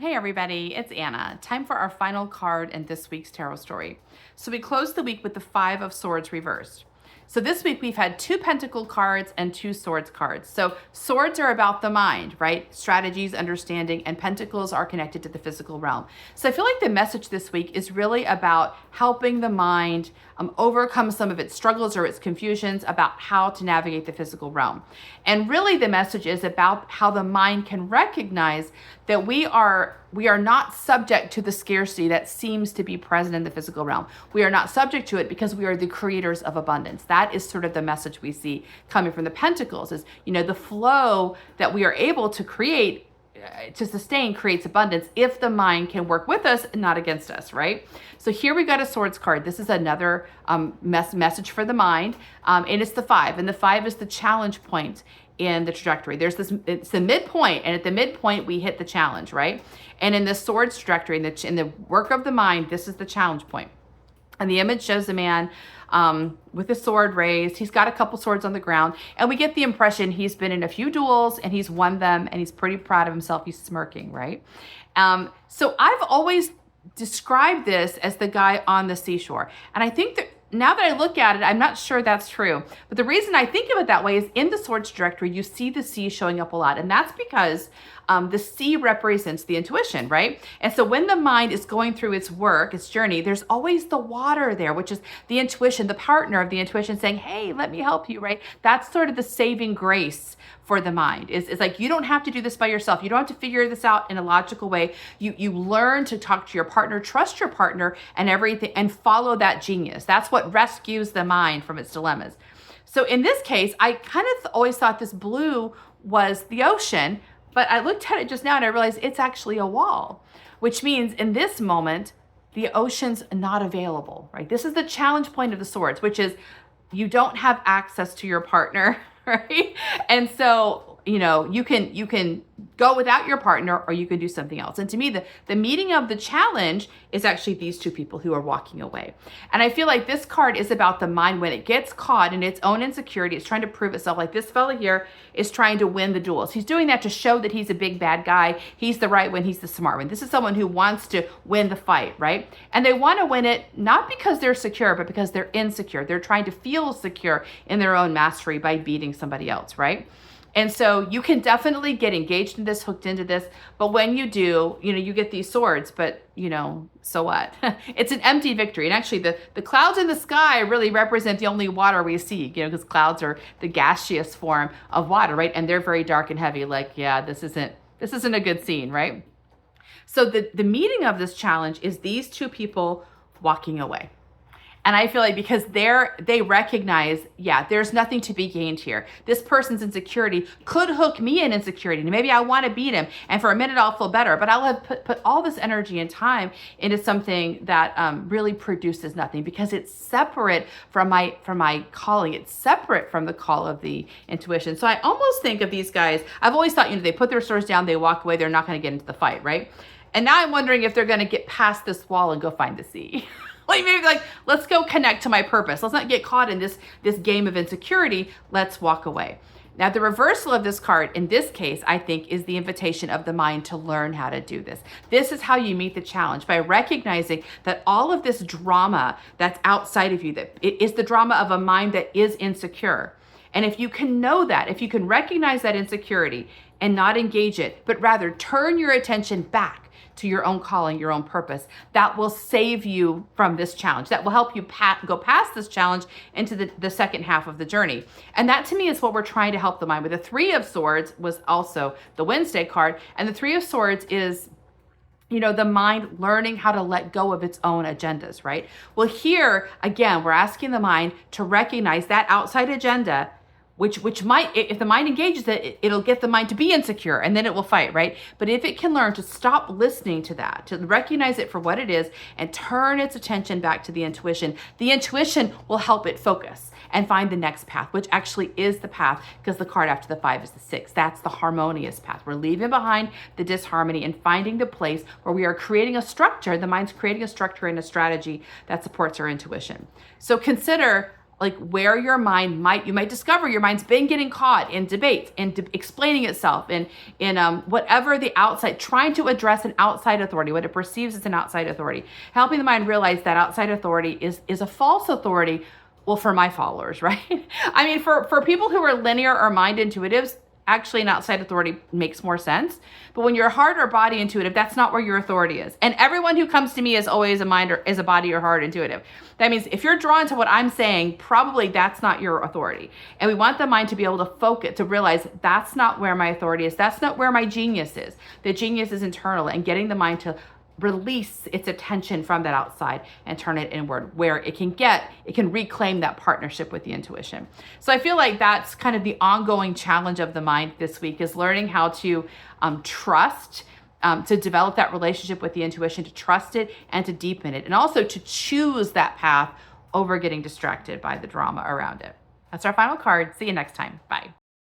Hey everybody, it's Anna. Time for our final card in this week's tarot story. So we closed the week with the Five of Swords reversed. So this week we've had two Pentacle cards and two Swords cards. So swords are about the mind, right? Strategies, understanding, and Pentacles are connected to the physical realm. So I feel like the message this week is really about helping the mind overcome some of its struggles or its confusions about how to navigate the physical realm. And really the message is about how the mind can recognize that we are not subject to the scarcity that seems to be present in the physical realm. We are not subject to it because we are the creators of abundance. That is sort of the message we see coming from the Pentacles is, the flow that we are able to create to sustain creates abundance if the mind can work with us and not against us, right? So here we got a Swords card. This is another message for the mind, and it's the Five, and the Five is the challenge point in the trajectory. It's the midpoint, and at the midpoint we hit the challenge, right? And in the Swords trajectory, in the work of the mind, this is the challenge point. And the image shows a man with a sword raised. He's got a couple swords on the ground. And we get the impression he's been in a few duels and he's won them and he's pretty proud of himself. He's smirking, right? So I've always described this as the guy on the seashore. And I think that now that I look at it, I'm not sure that's true. But the reason I think of it that way is in the Swords trajectory, you see the sea showing up a lot. And that's because the sea represents the intuition, right? And so when the mind is going through its work, its journey, there's always the water there, which is the intuition, the partner of the intuition saying, hey, let me help you, right? That's sort of the saving grace for the mind. It's like, you don't have to do this by yourself. You don't have to figure this out in a logical way. You learn to talk to your partner, trust your partner and everything, and follow that genius. That's what rescues the mind from its dilemmas. So in this case, I kind of always thought this blue was the ocean, but I looked at it just now and I realized it's actually a wall, which means in this moment, the ocean's not available, right? This is the challenge point of the Swords, which is you don't have access to your partner, right? And so, you can go without your partner or you can do something else. And to me, the meeting of the challenge is actually these two people who are walking away. And I feel like this card is about the mind when it gets caught in its own insecurity. It's trying to prove itself. Like this fella here is trying to win the duels. He's doing that to show that he's a big bad guy. He's the right one. He's the smart one. This is someone who wants to win the fight, right? And they want to win it not because they're secure, but because they're insecure. They're trying to feel secure in their own mastery by beating somebody else, right? And so you can definitely get engaged in this, hooked into this. But when you do, you get these swords, but so what? It's an empty victory. And actually the clouds in the sky really represent the only water we see, because clouds are the gaseous form of water, right? And they're very dark and heavy. Like, yeah, this isn't a good scene, right? So the meeting of this challenge is these two people walking away. And I feel like because they recognize, there's nothing to be gained here. This person's insecurity could hook me in insecurity. And maybe I want to beat him. And for a minute, I'll feel better. But I'll have put all this energy and time into something that really produces nothing because it's separate from my calling. It's separate from the call of the intuition. So I almost think of these guys. I've always thought, they put their swords down, they walk away. They're not going to get into the fight, right? And now I'm wondering if they're going to get past this wall and go find the sea. Maybe let's go connect to my purpose. Let's not get caught in this game of insecurity. Let's walk away. Now, the reversal of this card in this case, I think, is the invitation of the mind to learn how to do this. This is how you meet the challenge, by recognizing that all of this drama that's outside of you, that it is the drama of a mind that is insecure. And if you can know that, if you can recognize that insecurity and not engage it, but rather turn your attention back to your own calling, your own purpose, that will save you from this challenge. That will help you go past this challenge into the second half of the journey. And that to me is what we're trying to help the mind with. The Three of Swords was also the Wednesday card. And the Three of Swords is the mind learning how to let go of its own agendas, right? Well, here, again, we're asking the mind to recognize that outside agenda, which might, if the mind engages it, it'll get the mind to be insecure and then it will fight, right? But if it can learn to stop listening to that, to recognize it for what it is and turn its attention back to the intuition will help it focus and find the next path, which actually is the path, because the card after the Five is the Six. That's the harmonious path. We're leaving behind the disharmony and finding the place where we are creating a structure. The mind's creating a structure and a strategy that supports our intuition. So consider like where your mind you might discover your mind's been getting caught in debates and explaining itself in whatever the outside, trying to address an outside authority, what it perceives as an outside authority, helping the mind realize that outside authority is a false authority. Well, for my followers, right? I mean, for people who are linear or mind intuitives, actually an outside authority makes more sense. But when you're heart or body intuitive, that's not where your authority is. And everyone who comes to me is always a mind or is a body or heart intuitive. That means if you're drawn to what I'm saying, probably that's not your authority. And we want the mind to be able to focus, to realize that's not where my authority is. That's not where my genius is. The genius is internal, and getting the mind to release its attention from that outside and turn it inward, where it can reclaim that partnership with the intuition. So I feel like that's kind of the ongoing challenge of the mind this week, is learning how to trust, to develop that relationship with the intuition, to trust it and to deepen it, and also to choose that path over getting distracted by the drama around it. That's our final card. See you next time. Bye.